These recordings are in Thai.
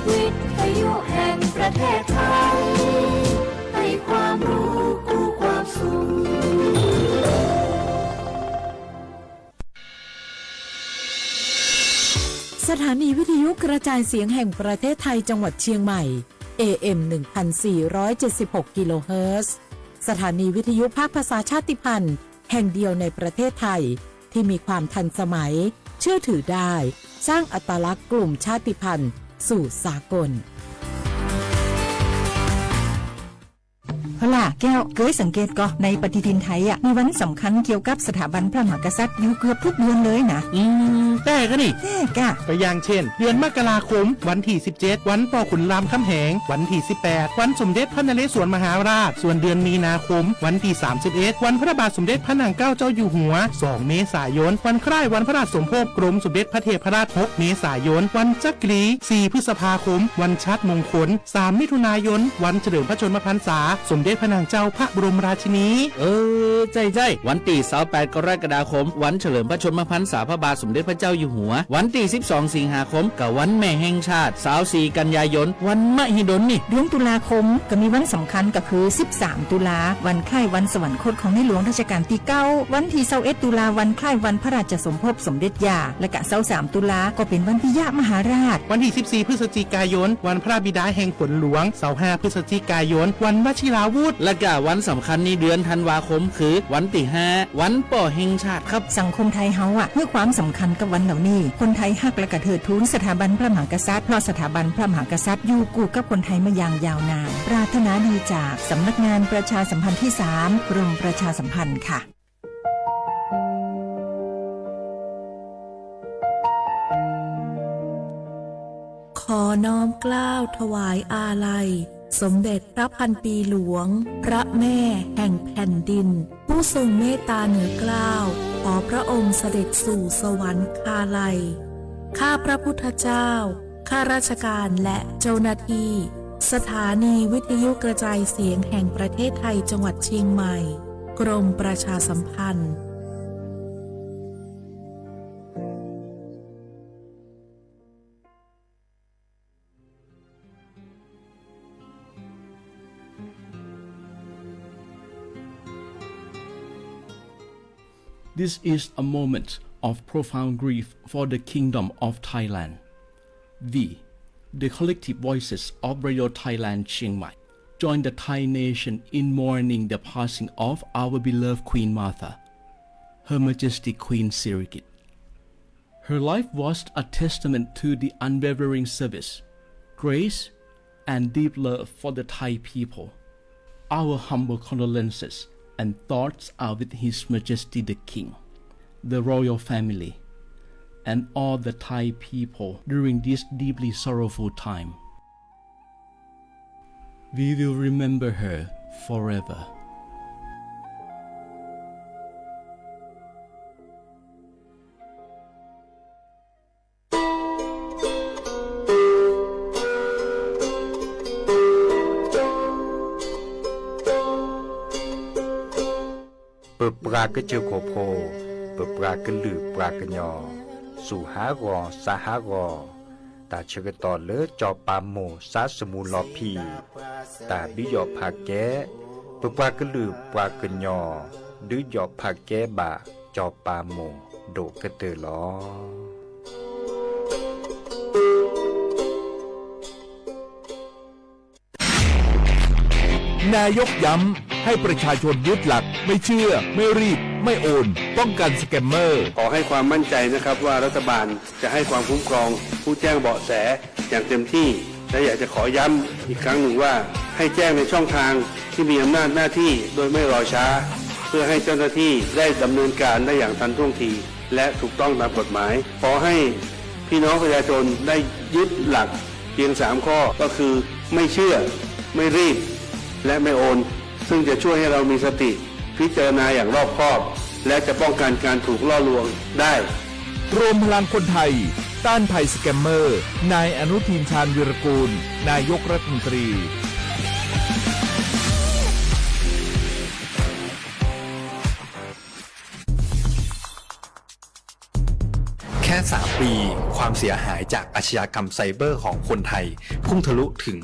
วิทยุแห่งประเทศไทยให้ความรู้คู่ความสุขสถานีวิทยุกระจายเสียงแห่งประเทศไทยจังหวัดเชียงใหม่ AM 1476 กิโลเฮิรตซ์สถานีวิทยุภาคภาษาชาติพันธุ์แห่งเดียวในประเทศไทยที่มีความทันสมัยเชื่อถือได้สร้างอัตลักษณ์กลุ่มชาติพันธุ์สู่สากลเอาล่ะแก้วเคยสังเกตก็ในปฏิทินไทยมีวันสำคัญเกี่ยวกับสถาบันพระมหากษัตริย์อยู่เกือบทุกเดือนเลยนะแต่ก็นี่แต่กะก็อย่างเช่นเดือนมกราคมวันที่17วันป่อขุนรามคำแหงวันที่18วันสมเด็จพระนเรศวรมหาราชส่วนเดือนมีนาคมวันที่31วันพระบาทสมเด็จพระนางเกล้าเจ้าอยู่หัว2เมษายนวันคล้ายวันพระราชสมภพกรมสมเด็จพระเทพราช6เมษายนวันจักรี4พฤษภาคมวันชัดมงคล3มิถุนายนวันเฉลิมพระชนมพรรษาสมเด็จพระนางเจ้าพระบรมราชินีใจวันที่28กรกฎาคมวันเฉลิมพระชนมพรรษาพระบาทสมเด็จพระเจ้าอยู่หัววันที่12สิงหาคมกับวันแม่แห่งชาติ24กันยายนวันมหิดลนี่เดือนตุลาคมก็มีวันสำคัญก็คือ13ตุลาวันคล้ายวันสวรรคตของในหลวงรัชกาลที่9วันที่21ตุลาวันคล้ายวันพระราชสมภพสมเด็จย่าและก็23ตุลาก็เป็นวันพิยะมหาราชวันที่14พฤศจิกายนวันพระบิดาแห่งฝนหลวง25พฤศจิกายนวันวชิราวุธและก็วันสำคัญในเดือนธันวาคมคือวันที่5วันป่อแห่งชาติครับสังคมไทยเฮาเมื่อความสำคัญกับวันเหล่านี้คนไทยฮักและกระเทิดทูนสถาบันพระมหากษัตริย์เพราะสถาบันพระมหากษัตริย์อยู่คู่กับคนไทยมาอย่างยาวนานปรารถนาดีจากสำนักงานประชาสัมพันธ์ที่3กรมประชาสัมพันธ์ค่ะขอน้อมเกล้าถวายอาลัยสมเด็จพระพันปีหลวงพระแม่แห่งแผ่นดินผู้ทรงเมตตาเหนือเกล้าขอพระองค์เสด็จสู่สวรรคาลัยข้าพระพุทธเจ้าข้าราชการและเจ้าหน้าที่สถานีวิทยุกระจายเสียงแห่งประเทศไทยจังหวัดเชียงใหม่กรมประชาสัมพันธ์This is a moment of profound grief for the Kingdom of Thailand. We, the collective voices of Radio Thailand Chiang Mai, join the Thai nation in mourning the passing of our beloved Queen Martha, Her Majesty Queen Sirikit. Her life was a testament to the unwavering service, grace, and deep love for the Thai people. Our humble condolences and thoughts are with His Majesty the King, the royal family, and all the Thai people during this deeply sorrowful time. We will remember her forever.เปิดปรากระเจียวโคโพเปิดปรากระลือปรากระยอสู่หากอสาหากอตาเชกตอเลจอปามโมสาสมูลอพีตาบิยอภาแกเปิดปรากระลือปรากระยอดือยอภาแกบาจอปามโมโดกระเตอลอนายกย้ำให้ประชาชนยึดหลักไม่เชื่อไม่รีบไม่โอนป้องกันสแกมเมอร์ขอให้ความมั่นใจนะครับว่ารัฐบาลจะให้ความคุ้มครองผู้แจ้งเบาะแสอย่างเต็มที่และอยากจะขอย้ำอีกครั้งหนึ่งว่าให้แจ้งในช่องทางที่มีอำนาจหน้าที่โดยไม่รอช้าเพื่อให้เจ้าหน้าที่ได้ดำเนินการได้อย่างทันท่วงทีและถูกต้องตามกฎหมายขอให้พี่น้องประชาชนได้ยึดหลักเพียง3ข้อก็คือไม่เชื่อไม่รีบและไม่โอนซึ่งจะช่วยให้เรามีสติพิจารณาอย่างรอบคอบและจะป้องกันการถูกล่อลวงได้รวมพลังคนไทยต้านภัยสแกมเมอร์นายอนุทินชาญวีรกูลนายกรัฐมนตรี 3 ปีความเสียหายจากอาชญากรรมไซเบอร์ของคนไทยพุ่งทะลุถึง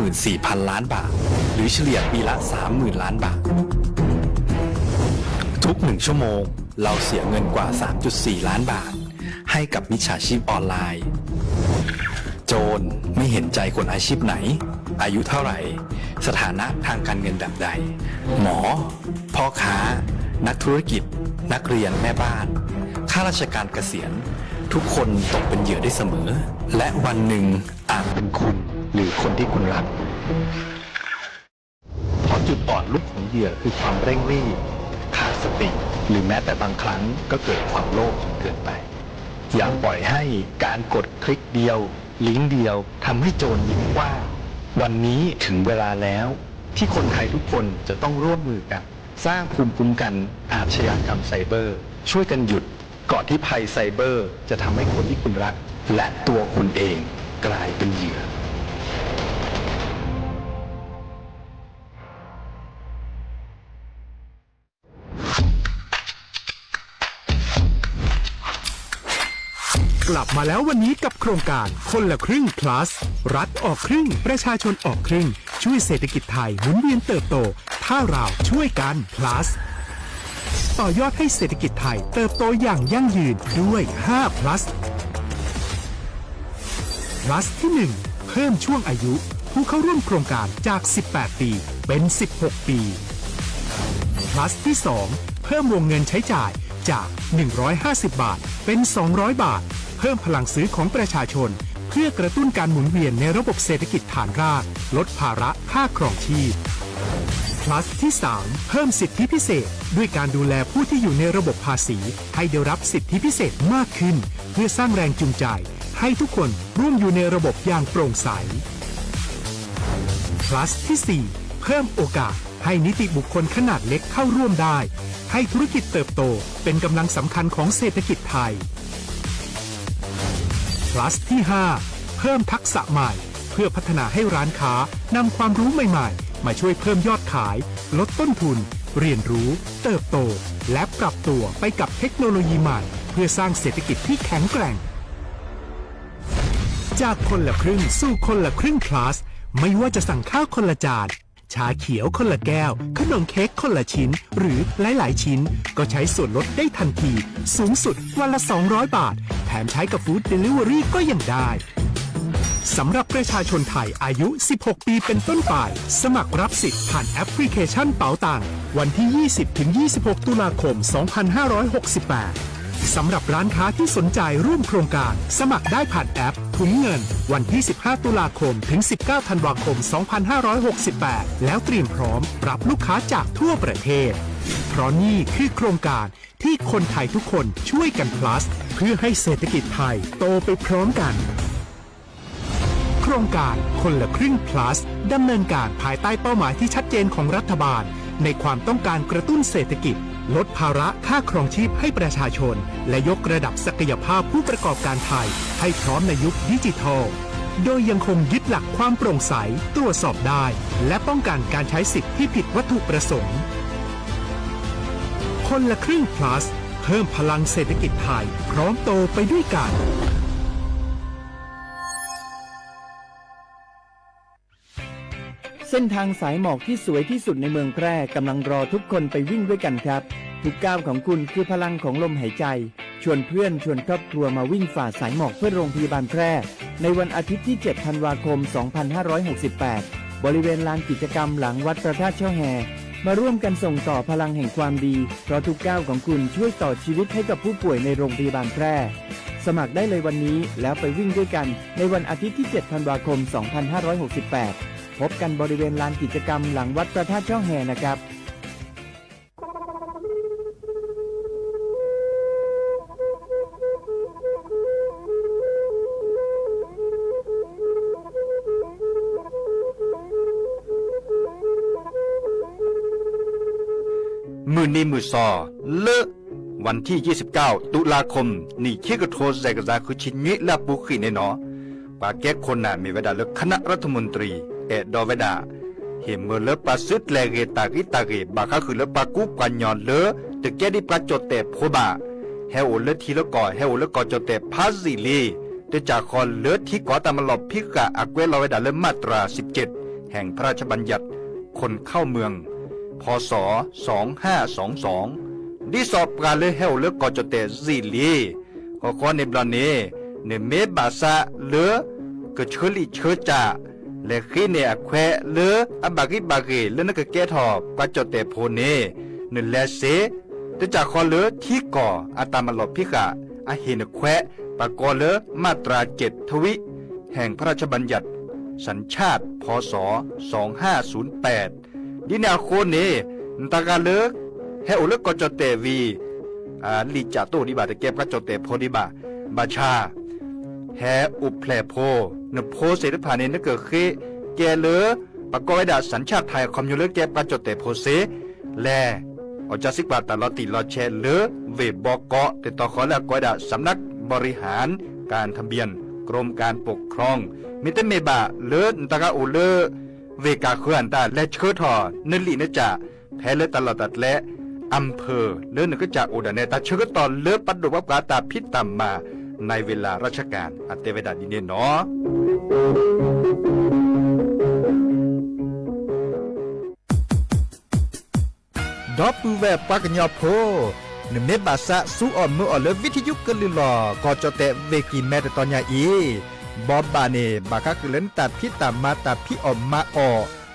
94,000 ล้านบาทหรือเฉลี่ยปีละ 30,000 ล้านบาททุก1ชั่วโมงเราเสียเงินกว่า 3.4 ล้านบาทให้กับมิจฉาชีพออนไลน์โจรไม่เห็นใจคนอาชีพไหนอายุเท่าไหร่สถานะทางการเงินแบบใดหมอพ่อค้านักธุรกิจนักเรียนแม่บ้านข้าราชการเกษียณทุกคนตกเป็นเหยื่อได้เสมอและวันหนึ่งอาจเป็นคุณหรือคนที่คุณรักเพราะจุดอ่อนลุกของเหยื่อคือความเร่งรีบขาดสติหรือแม้แต่บางครั้งก็เกิดความโลภจนเกินไปอย่าปล่อยให้การกดคลิกเดียวลิงก์เดียวทำให้โจรยิ้มว่าวันนี้ถึงเวลาแล้วที่คนไทยทุกคนจะต้องร่วมมือกันสร้างภูมิคุ้มกันอาชญากรรมไซเบอร์ช่วยกันหยุดก่อนที่ภัยไซเบอร์จะทำให้คนที่คุณรักและตัวคุณเองกลายเป็นเหยื่อก ลับมาแล้ววันนี้กับโครงการคนละครึ่ง plus รัฐออกครึ่งประชาชนออกครึ่งช่วยเศรษฐกิจไทยหมุนเวียนเติบโตถ้าเราช่วยกัน plus ต่อยอดให้เศรษฐกิจไทยเติบโตอย่างยั่งยืนด้วย5 plus plus ที่ 1 เพิ่มช่วงอายุผู้เข้าร่วมโครงการจาก18 ปีเป็น16 ปี plus ที่ 2 เพิ่มวงเงินใช้จ่ายจาก150 บาทเป็น200 บาทเพิ่มพลังซื้อของประชาชนเพื่อกระตุ้นการหมุนเวียนในระบบเศรษฐกิจฐานรากลดภาระค่าครองชีพ plus ที่ 3 เพิ่มสิทธิพิเศษด้วยการดูแลผู้ที่อยู่ในระบบภาษีให้ได้รับสิทธิพิเศษมากขึ้นเพื่อสร้างแรงจูงใจให้ทุกคนร่วมอยู่ในระบบอย่างโปร่งใส plus ที่ 4 เพิ่มโอกาสให้นิติบุคคลขนาดเล็กเข้าร่วมได้ให้ธุรกิจเติบโตเป็นกำลังสำคัญของเศรษฐกิจไทย plus ที่ 5 เพิ่มทักษะใหม่เพื่อพัฒนาให้ร้านค้านำความรู้ใหม่ๆมาช่วยเพิ่มยอดขายลดต้นทุนเรียนรู้เติบโตและปรับตัวไปกับเทคโนโลยีใหม่เพื่อสร้างเศรษฐกิจที่แข็งแกร่งจากคนละครึ่งสู่คนละครึ่ง plus ไม่ว่าจะสั่งข้าวคนละจานชาเขียวคนละแก้วขนมเค้กคนละชิ้นหรือหลายๆชิ้นก็ใช้ส่วนลดได้ทันทีสูงสุดวันละ200 บาทแถมใช้กับฟู้ดเดลิเวอรี่ก็ยังได้สำหรับประชาชนไทยอายุ16 ปีเป็นต้นไปสมัครรับสิทธิ์ผ่านแอปพลิเคชันเป๋าตังค์วันที่ 20-26 ตุลาคม 2568 สำหรับร้านค้าที่สนใจร่วมโครงการสมัครได้ผ่านแอปถุงเงินวันที่ 15 ตุลาคมถึง 19 ธันวาคม 2568 แล้วเตรียมพร้อมรับลูกค้าจากทั่วประเทศเพราะนี่คือโครงการที่คนไทยทุกคนช่วยกัน plus เพื่อให้เศรษฐกิจไทยโตไปพร้อมกันโครงการคนละครึ่ง plus ดำเนินการภายใต้เป้าหมายที่ชัดเจนของรัฐบาลในความต้องการกระตุ้นเศรษฐกิจลดภาระค่าครองชีพให้ประชาชนและยกระดับศักยภาพผู้ประกอบการไทยให้พร้อมในยุคดิจิทัลโดยยังคงยึดหลักความโปร่งใสตรวจสอบได้และป้องกันการใช้สิทธิ์ที่ผิดวัตถุประสงค์คนละครึ่ง plus เพิ่มพลังเศรษฐกิจไทยพร้อมโตไปด้วยกันเส้นทางสายหมอกที่สวยที่สุดในเมืองแพร่กำลังรอทุกคนไปวิ่งด้วยกันครับทุกก้าวของคุณคือพลังของลมหายใจชวนเพื่อนชวนครอบครัวมาวิ่งฝ่าสายหมอกเพื่อโรงพยาบาลแพร่ในวันอาทิตย์ที่ 7 ธันวาคม 2568 บริเวณลานกิจกรรมหลังวัดพระธาตุช่อแฮมาร่วมกันส่งต่อพลังแห่งความดีเพราะทุกก้าวของคุณช่วยต่อชีวิตให้กับผู้ป่วยในโรงพยาบาลแพร่สมัครได้เลยวันนี้แล้วไปวิ่งด้วยกันในวันอาทิตย์ที่ 7 ธันวาคม 2568พบกันบริเวณลานกิจกรรมหลังวัดพระธาตุช่อแฮนะครับมือนีมือซอเลอะวันที่ 29 ตุลาคมนี่เชกโทรแซกซาคือชินยิลาบุขีในเนาะปาแก้คนน่ะมีเวลาเลือกคณะรัฐมนตรีดอเวดาเห็นเมื่อเลือกปาสุดแลเกตากิบาคาคือเลือกปากุปัญญอนเลอแต่แกดิปาจดแต่โพบา แฮโอเลทีละก่อแฮโอละก่อจเตพาซิลีได้จากคอนเลือที่ก่อตามมาหลบพิกะอักเวลาเวดาเลมาตรา17แห่งพระราชบัญญัติคนเข้าเมืองพศ2522ดิสอบกาเลเฮโอเลก่อจเตซิลีขอขอในบลาเนเนเมบาซาเลกะเชลิเชจาและขี้เนอแควเลอบากิบาเกเลนกะแกทอบกะจเตโพเนเนเลเซได้จากคอนเลือที่ก่ออาตามมาหลบพิกะอาเฮนแควปากอเลมาตรา7ทวิแห่งพระราชบัญญัติสัญชาติพศ2508ดินาโคเนนตากาเลเฮโอเลกอจเตวีลิจาโตดิบาตะเก็บกะจเตโพดิบาบาชาแฮอุเพลโพนโพเสดผ่านเนนเกเคแกเลปากอไว้ดาสัญชาติไทยคอมยูเลเก็บกะจเตโพเสแลอจาสิกว่าตลอดติลอแชเลเวบอกเกาะติดต่อขอและกอดาสำนักบริหารการทะเบียนกรมการปกครองมิเตเมบาเลนตะกาโอเลเวกาเคลื่อนตาและเชิดทอนลีนจ่าแพ้เลตลอดตัดและอำเภอเลื่อนก็จากอุดรเนตาเชิดตอนเลือปัดดวับกาตาพิษตามมาในเวลาราชการอัตเตเวดาดินเนเนาะดอปูแวปากญอโพนเมบาซะสู้อ่อนมืออ่อนเลวิทยุกลือหลอกอจเตเวกีแม่ตอนยาอีบอบบาเนบากะกเลนตัดพิตามมาตัดพี่ออมมาออ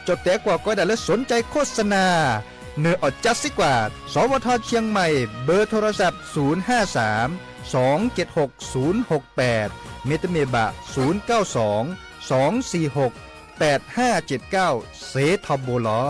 จดแต่กว่าก็ได้และสนใจโฆษณาเนื้ออดจัดสิกว่าสวทเชียงใหม่เบอร์โทรศัพท์053 276 068เมตเมบะ092 246 8579เซทอโบลอ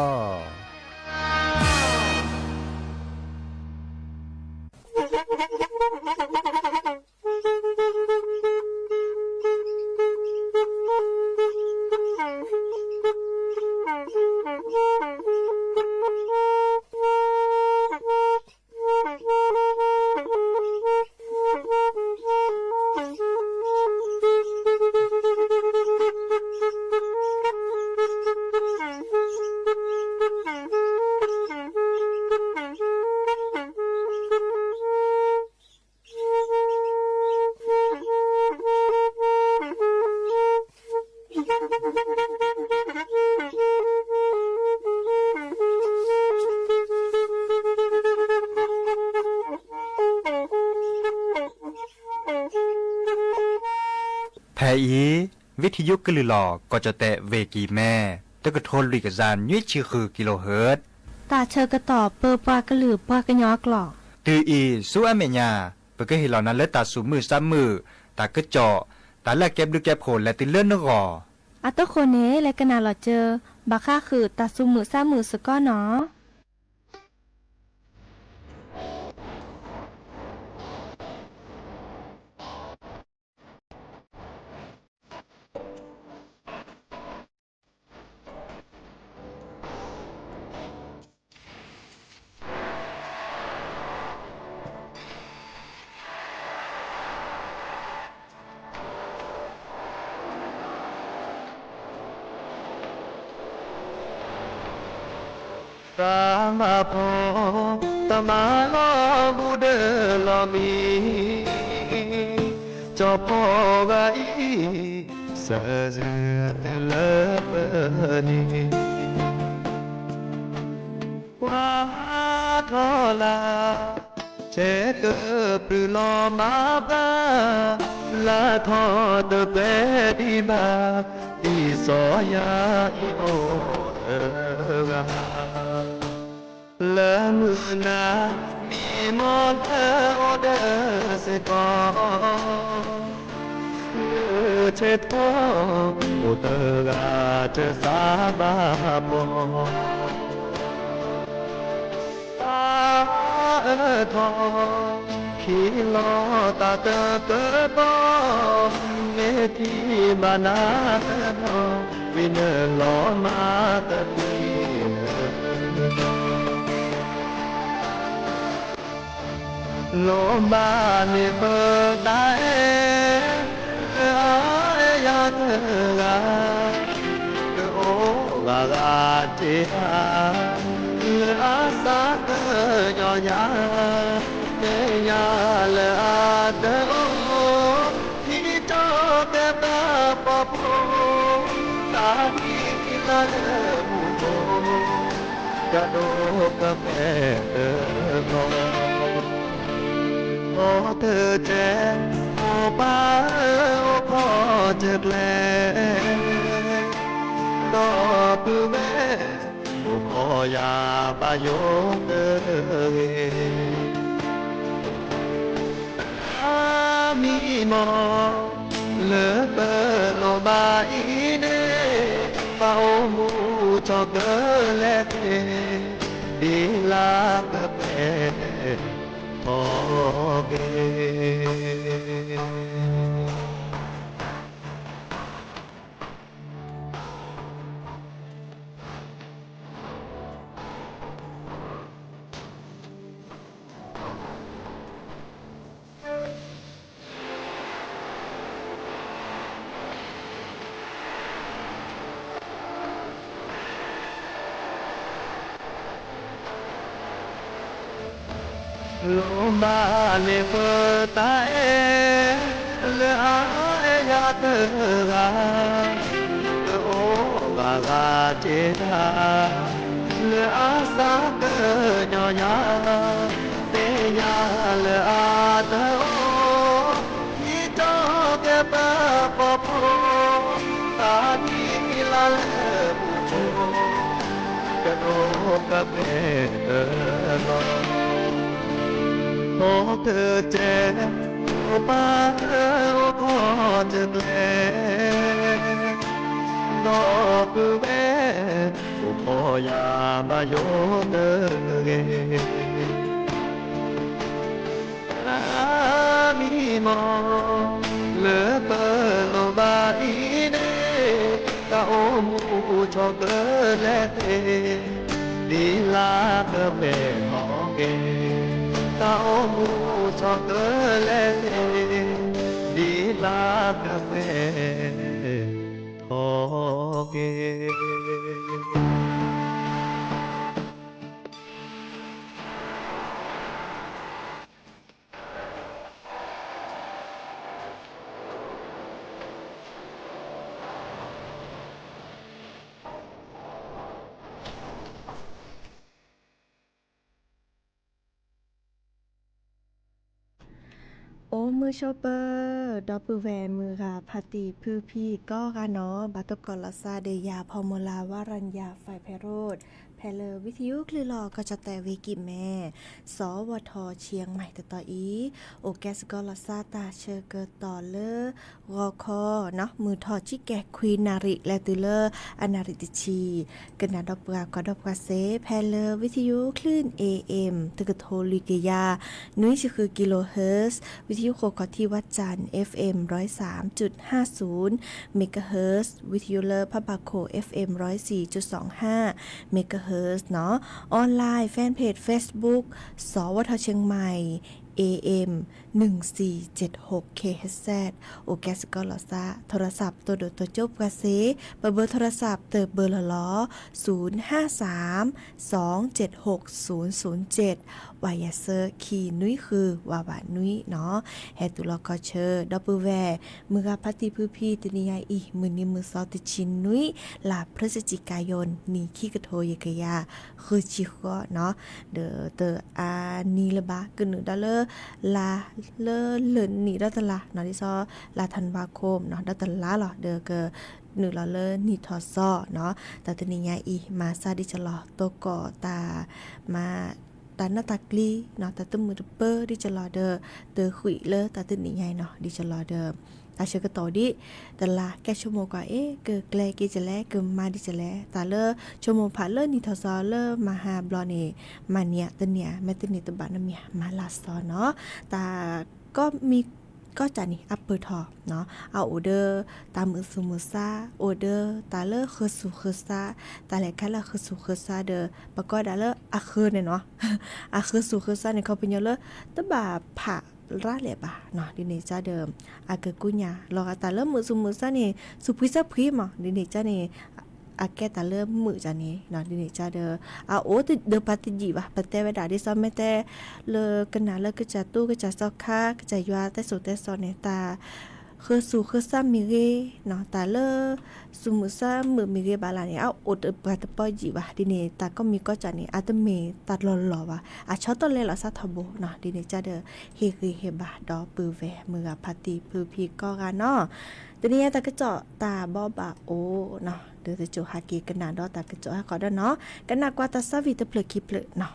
แพอีวิทยุกลือหลอกก็จะแตะเวกีแม่ตะกะโทนลิกซานยุ้ยชื่อคือกิโลเฮิรตซ์ตาเชอกระตอบเปอปากระหลือปากระยอกหลอกตืออีสู้อเมญาเปก็เห็นเหล่านั้นและตาสูมือซ้ำมือตากระเจาะตาแลกแก็บดูแก็บโผลและติเลื่อนนกออัตโคเนและกนาหลอเจอบาค่าคือตาสูมือซ้ำมือสก้อเนาะตามาพอตมาลอบูเดลอมีจอพอไว้เสือเลเบนีว่าทอลาเชกปรือลอมาบาลาทอเดเบดีมาดีสอยาอีโอละมือนามีมอลเอโอเดสกอเชทอโอเตกาเจสาบาบอตาทอขีลอตาเตเตบอเมทีบานาเตบอวินลอมาเตปีโลมาเนเบตาเอยาเตกาโอกากาเจอาอาสาเตยอยาเน ya le ado hi to ke ba pa po ta hi la le mu po ka do ka pe no o te che o ba o po je le do pu me o po ya ba yo ke mi mo le pe lo ba ine pa o mu cho ke le te di la ke pe o ke lomba ne petae le ae ya te ga o ga ga che da le asa ke nyo ya te ya le a te o ni to ke pa po po ta ni la le po ke no ka pe no o te che o pa o po te le no pu be o po ya ma yo te ge la mi mo le pe lo ba ine ta o mu cho ke le te di la ke me ho ge ta o mu cho ke le di la ke me ho ge โอ้มือโชเปอร์ดอปเปอร์แวร์มือค่ะพาติพือพี่ก็ค่ะเนาะบัตตกอลาซาเดียาพอมลาวารัญญาฝ่ายไพโรธแพลอวิทยุคลือหลอก็จะแต่วิกิแม่สวทเชียงใหม่ต่ออีโอแกสกอลาซาตาเชอเกอร์ต่อเลอรอคอเนาะมือทอชิแกควีนาริและตุเลอร์อนาริติชีกันนาดอกปราก็ดอกปราเซแพลอวิทยุคลื่น AM ตึกโทลิกยานุ้ยคือกิโลเฮิรตซ์วิทยุโคกที่วัดจันทร์ FM 103.50 เมกะเฮิรตซ์วิทยุเลอร์พะบาโค FM 104.25 เมกะเฮิรตซ์เนาะออนไลน์แฟนเพจ Facebook สวทเชียงใหม่ AM 1476 KHZ โอแกสกอลอซาโทรศัพท์ตัวโดดตัวจบกระเซเบอร์โทรศัพท์เติบเบอร์ละล้อ053-276-007วายาเซอร์คีนุ้ยคือวาวานุ้ยเนาะแฮตุลอกอเชอร์ดับเบิลแวร์มือพัติพือพี่ตินิยาอีมือนี้มือซอติชินนุ้ยลาพฤศจิกายนนีขี้กระโทยกยาคือชิโกเนาะเดออานีละบากึนดอลเลอร์ลาเลเลินนี่ดัตลาเนาะที่ซอลาธันวาคมเนาะดัตลาหรอเดอเกหนึ่งลอเลอร์นี่ทอซอเนาะแต่ตนิยาอีมาซาดิจลอโตกอตามาตาหน้าตากลีเนาะตาตุ้มมือเปอร์ดิจะรอเดอเตอขุยเลอตาตุ้มนี่ไงเนาะดิจะรอเดอตาเชื่อก็ต่อดิแต่ละแกชั่วโมงกว่าเกิดแกลกิจะแลเกิดมาดิจะแลตาเลอชั่วโมงผ่านเลอนี่ทอซอเลอมาหาบลอนี่มาเนี่ยตะเนี่ยแม่ตะเนี่ยตะบะน้ำเนี่ยมาลาซอเนาะตาก็มีก็จะนี่อัปเปอร์ทอเนาะเอาออเดอร์ตามมือซูมือซาออเดอร์ตาเลอร์คือสูคือซาตาแหลกแค่ละคือสูคือซาเดอประกอบดาเลอร์อะคือเนี่ยเนาะอะคือสูคือซาเนี่ยเขาเป็นเยอะเลยตะบะผ่าราแหละบ่าเนาะดิเนจ้าเดิมอาเกกุญญารอตาเลอร์มือซูมือซานี่สุพิซาพรีมดิเนจ้านี่ อาแกตาเริ่มมือจานี้เนาะดินี่จ้าเด้อโอ้เดอปาติจีวะปะแต่เวลาที่ซ้อมแม่แต่เลกันนาเลก็จะตู้ก็จะซอกค่าก็จะยัวแต่สุดแต่ซอเนี่ยตาคือสู่คือซ้ำมีเรเนาะตาเลสู่มือซ้ำมือมีเรบาลาเนี่ยอดปะตะปอยจีวะดินี่ตาก็มีก็จานี้อาตเมตัดหล่อๆวะชอตเลยละซะทบเนาะดินี่จ้าเด้อเฮคือเฮบาดอปือแวมือพาติปือพีก็กันเนาะตอนนี้ตากระเจาะตาบอบาโอเนาะเดี๋ยวจะจูฮากีกันนาดอตากระเจาะให้ขอได้เนาะกันนากว่าตาซาวิตเพลคิเพลเนาะ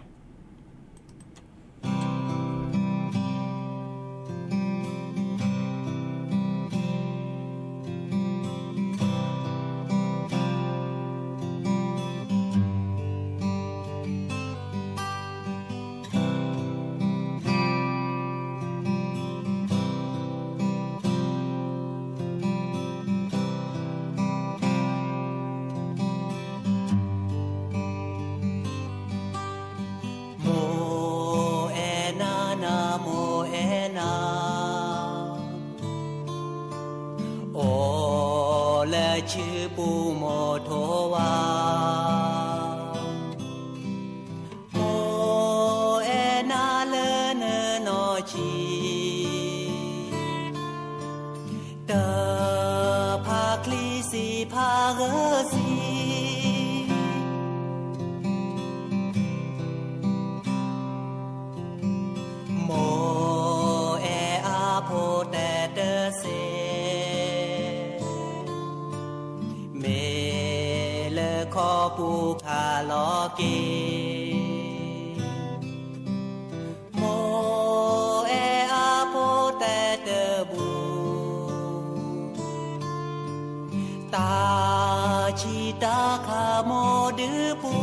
ชื่อปูโมโทวาโอเอนาเลเนนอชีเตอพาคลีสีพาเกสีโมเออาโพแต่เดเซขอปูคาลอเกโมเออาโปแต่เตบูตาชีตาคาโมดือปู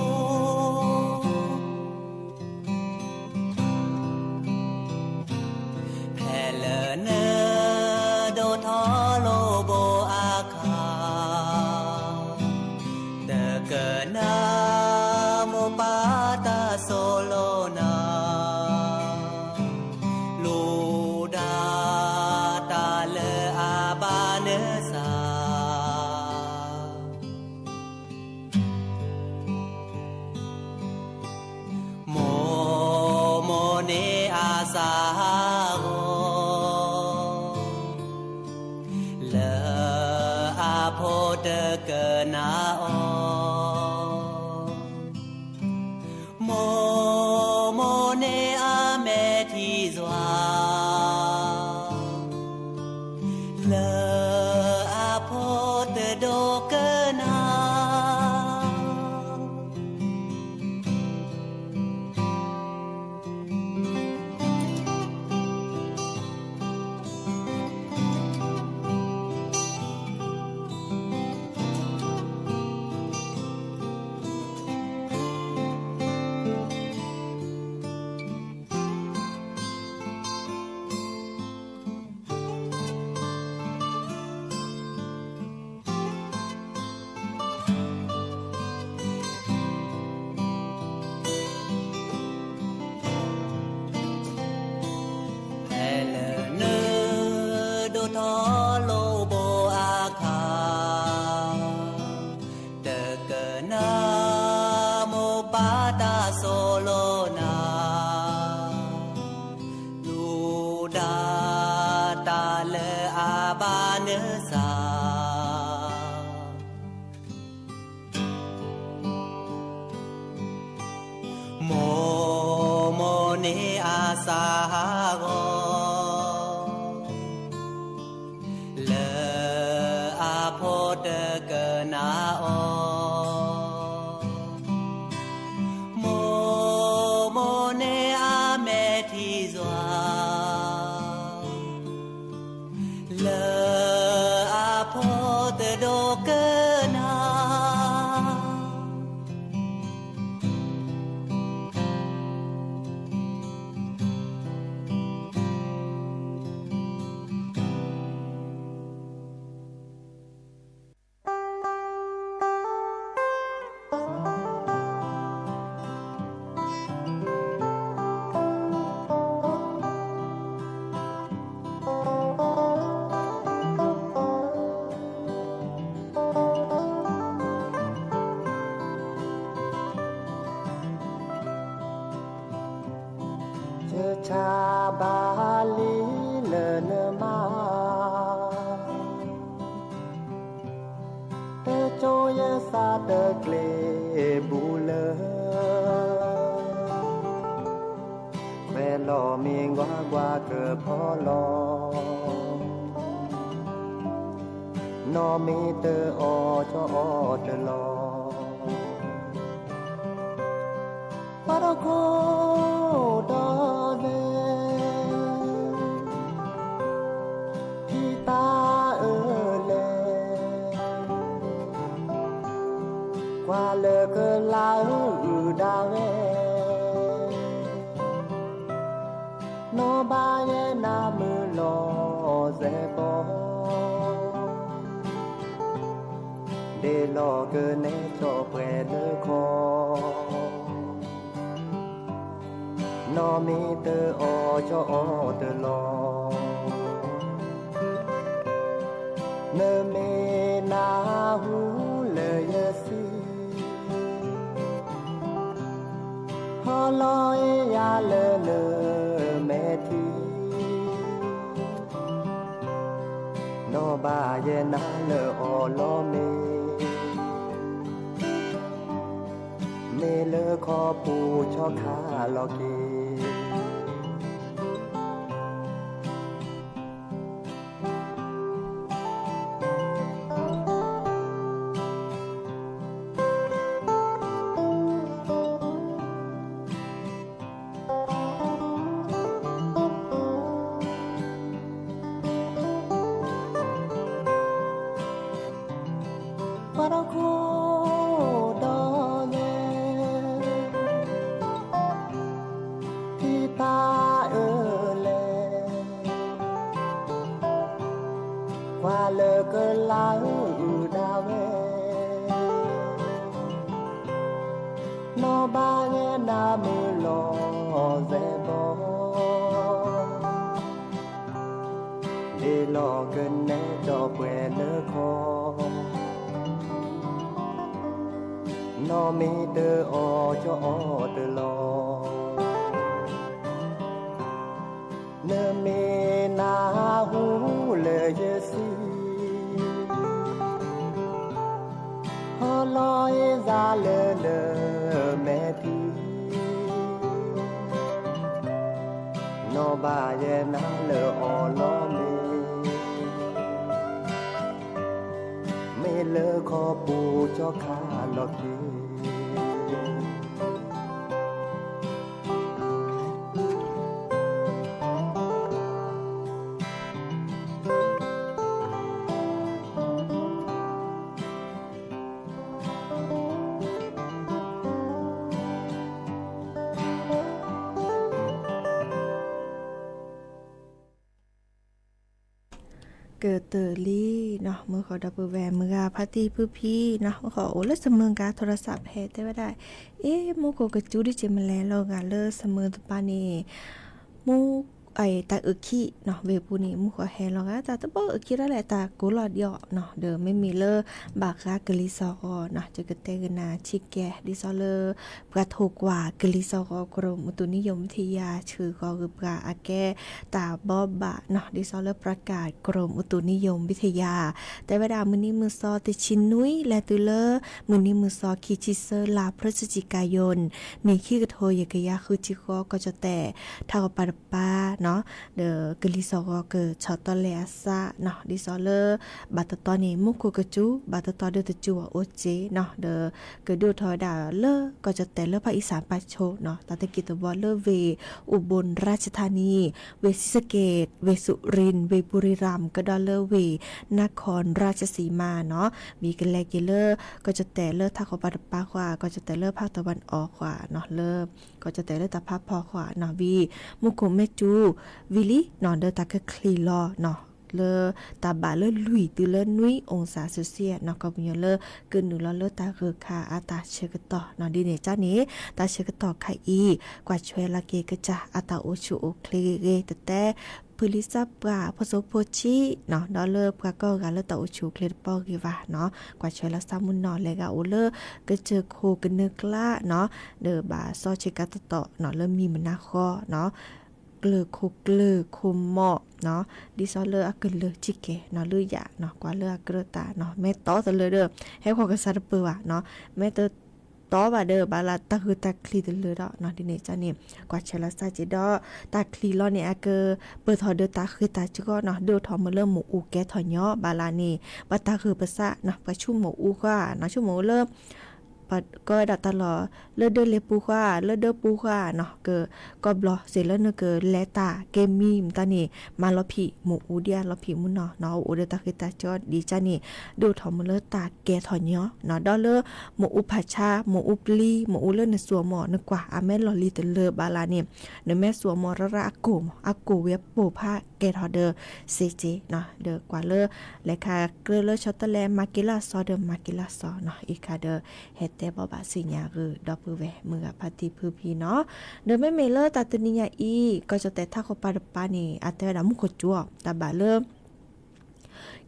แผ่เลเนโดทอโลโบอาคาเกินาโมปาตาโซโลนาลูดาตาเลอาบาเนซาโมโมเนอาซาโกเลอาโพเตเกนาโอโมเนอาเมทีซวาเลอาโพเตโดเกนาทอโลโบอาคาเตเกนาโมปาตาโซโลนาลูดาตาเลอาบาเนซาโมเนอาซาโกโพเตเกนาโอโมเนอาเมทีซวาเลอาโพเตโดเกนา โจยสาเตเกลบูเลแม่ลอมีกว่าเกิดพอลอนอมีเตออจอเตลอปารโคดอเนที่ตาเลกว่าเลกลาดาเวโนบาเยนามือลอเซปอเดลอเกเนโจเปรเลคอนอมีเตออจอเตลอเนเมนาหูเลยสิฮอลอยยาเลเมทีโนบาเยนาเลออลอเมเลขอปูชอคาลอเกปารโคดอเนที่ตาเลกว่าเลกลาดาเวโนบาเงนามือลอเซบอเดลอเกเนจอเปเลคอนอมีเตออจอเตลอเนเมนาหูเลยสิฮอลอยซาเลเมทีโนบาเยนาเลออลอเมเลขอปูจอคาลอเกเกิดเตอรี่เนาะมือขอดับเบิลแวร์มือพาตีพื้พี่เนาะมือขอโอเลสมือกาโทรศัพท์แฮแต่ว่าได้มูโกกระจูดิเจมาแล้วเรากาเลสมือตปานีมูไอตาขี้เนาะเวปูนี่มูขอแฮเราก็ตาตะบ่ขี้แล้วแหละตากูหลอดยอเนาะเดิมไม่มีเลบากากะลิซอเนาะจะกระเตกนาชิแกดิซอเลปะถูกกว่ากะลิซอกรมอุตุนิยมวิทยาชื่อก็คือปะอาแกตาบอบบะเนาะดิซอเลประกาศกรมอุตุนิยมวิทยาแต่เวลามื้อนี้มือซอติชินนุ้ยและตุเลมื้อนี้มือซอคิชิเซอร์ลาพฤศจิกายนมีขี้กระโทยกะยาคือจิก็จะแต่ทากปาปาเนาะเดอกลิซอก็ชอตอเลอาซาเนาะดิซอเลบัตตอนี่มุกกะจูบัตตอเดตจูโอเจเนาะเดอกะดูทอดาเลก็จะแต่เลภาคอีสานปาโชเนาะตาตะกิตบอเลเวอุบลราชธานีเวศรีสะเกษเวสุรินทร์เวบุรีรัมย์ก็ดอเลเวนครราชสีมาเนาะมีกันแลกเลก็จะแต่เลทาขปาปาขวาก็จะแต่เลภาคตะวันออกขวาเนาะเลก็จะแต่เลตะภาคพอขวาเนาะวีมุกโคเมจูวิลินอนเดตาคือคลีลอเนาะเลตาบาเลลุยตือเลนุยองศาเซลเซียสเนาะก็มีเลเกินหนึ่งเลตาคือคาอาตาเชกต่อเนาะดีเนจ้านี้ตาเชกต่อไคอีกว่าช่วยละเกกจะอาตาโอชูโอคลีเกแต่พลิซับปลาผสมโพชีเนาะดอเลอร์ปลาก็กันแล้วต่ออุชูเคลปอกีว่าเนาะกว่าช่วยละซามุนนอนเลยกะโอเลอร์ก็เจอโคกันเนกล้าเนาะเดอบาซอเชกาตต่อเนาะเริ่มมีมันนาคอเนาะ เกลือคุกเกลือคุมหม้อเนาะดิซอเลออะเกลือจิเกเนาะลือยาเนาะกว่าเลอเกลือตาเนาะแม่ต้อซะเลยเด้อให้ขอกระซัดเปื้อว่ะเนาะแม่เตอต้อบาเด้อบาลาตะคือตะคลีตะเลยดอกเนาะดิเนจ้านี่กว่าเชลาซาจิดอตะคลีลอเนี่ยอะเกเปิดทอเดอตาคือตาจิก็เนาะเดอทอมเริ่มหมูอูแกถอยอบาลานี่บาตาคือภาษาเนาะประชุมหมูอูก็เนาะชุมหมูเริ่มก็ดัดตลอดเลือดเดือเลปูค่าเลือดเดือปูค่าเนาะก็บลอเสร็จแล้วเนเกแลตาเกมมีมตานี่มาลอผีหมูอูเดียลอผีมุนเนาะอูเดตาคือตาจอดดีจ้านี่ดูถอมเลอตาแกถอนเนาะเนาะดอเลอหมูอูผัดชาหมูอูปลีหมูอูเลือดในสัวหมอนึกว่าอาแม่ลอลีเตเลอบาลานี่เนแม่สัวหมอระอากูเว็บปูผ้าแกทอเดอเซเจเนาะเดอกว่าเลอและค่ะเกลือเลอช็อตแลมากิลาซอเดอมากิลาซอเนาะอีกค่ะเดอเฮเตบอบาสิญาคือดอกปือแวมือพัติพือพีเนาะเดินไม่เมเลอร์ตาตนิยาอีก็จะแต่ถ้าเขาปาดปานี่อาจจะดามุขจั่วตาบาเริ่ม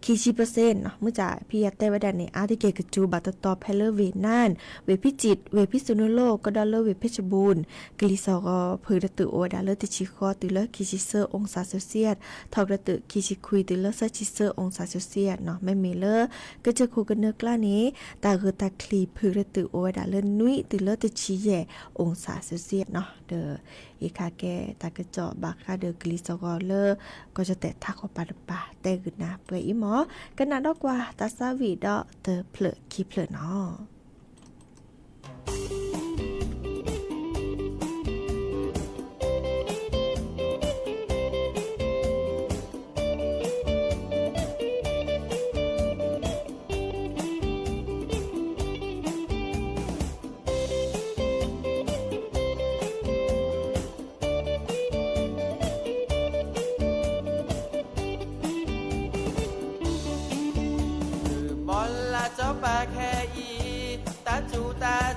คีชิเปอร์เซ็นต์เนาะเมื่อจ่าพี่ยัตเต้ไว้แดนในอาร์ติเกกจูบัตตอเพลเลอร์เวน่านเวพิจิตเวพิษณุโลกก็ดอลเลอร์เวเพชรบูรณ์กลิซอก็เผือตึโอดาเลอร์ติชิคอติเลอร์คีชิเซอร์องศาเซลเซียสทอกตึคีชิคุยติเลอร์เซชิเซอร์องศาเซลเซียสเนาะไม่เมเลอร์ก็จะคูกันเนื้อกล้านี้ตาคือตาคลีเผือตึโอดาเลอร์นุ้ยติเลอร์ติชิแย่องศาเซลเซียสเนาะเดออีคาแกตากระเจาะบากคาเดอกลิซอก็เลอร์ก็จะแต่ทักออกปาดปาแต่กึนนะเปื่อยอีหมอกันนะดอกว่าตาซาวีดอเตอเพลอคีเพลอเนาะ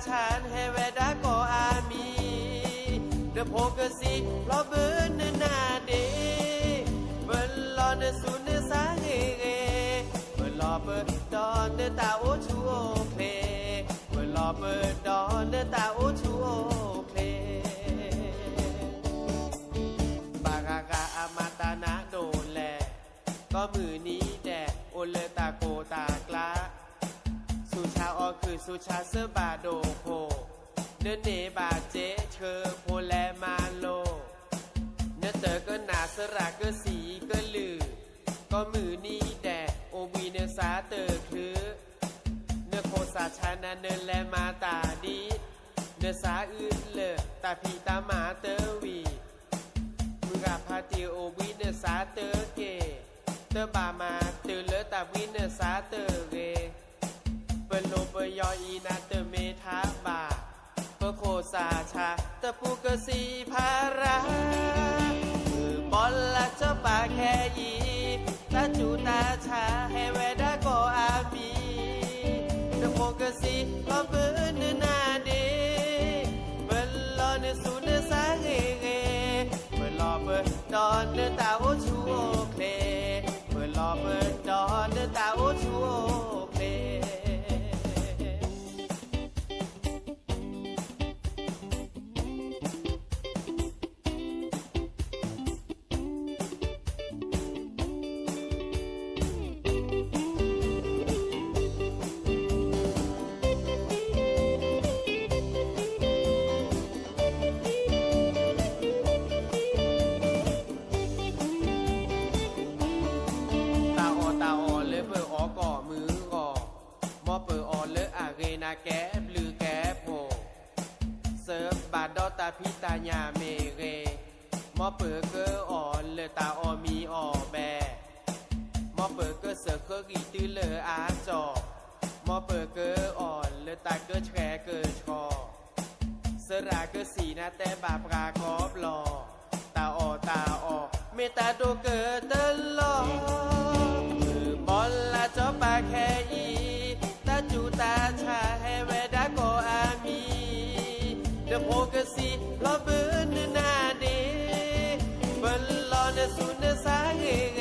ฉันให้เวดาก็อามีเดอโพกสิรอเบิร์นนาเดเบิร์นรอเนสูเนสาเฮเกเบิร์นรอเบิร์นดอนเนตาโอชูโอเคเบิร์นรอเบิร์นดอนเนตาโอชูโอเคบากากาอามาตานะโดนแลก็มือนี้แดดโอเลตาโกตากลาสุชาออคือสุชาเสื้อบาโดโพเนื้อเนบาเจเธอโพแลมาโลเนื้อเตอก็หนาสระก็สีก็ลือก็มือนี้แดดโอวีเนื้อสาเตอคือเนื้อโคสาชานาเนื้อแลมาตาดีเนื้อสาอื่นเลอตาพีตาหมาเตอวีมือกับพาติโอวีเนื้อสาเตอเกเตอบามาเตอเลอตาวีเนื้อสาเตอเกเปโลเปยออีนาเตเมทาบาเปโคซาชาตะปูกสีภาราบอลละเจ้าปาแค่ยีตาจูตาชาให้เวดาก็อามีตะโพกสีลอเบิร์นนาเดเบิร์นลอเนสูเนสาเฮเกเบิร์นลอเบิร์นดอนเนตาโอชูโอเคเบิร์นลอเบิร์นดอนเนตาโอชูโอเคแกบลือแกบโหเสิร์ฟบาดอตาพิตาญาเมเรมอเปิดเกออ่อนเลตาออมีออแบมอเปิดเกอเสือเกอกีตื้อเลออาจอมอเปิดเกออ่อนเลตาเกอแฉเกอชอเสราเกอสีนาแต่บาปรากอบหลอตาออเมตาโดเกอเตลอบอลลาจอปาแค่อีตาจูตาชาให้เวดาโกอามีเดโพกสีลอเบิร์นนาเดเบิร์นลอเนสูเนสาเฮเก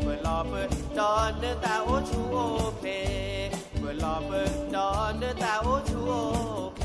เบิร์นลอเบิร์นดอนเนตาโอชูโอเพเบิร์นลอเบิร์นดอนเนตาโอชูโอเพ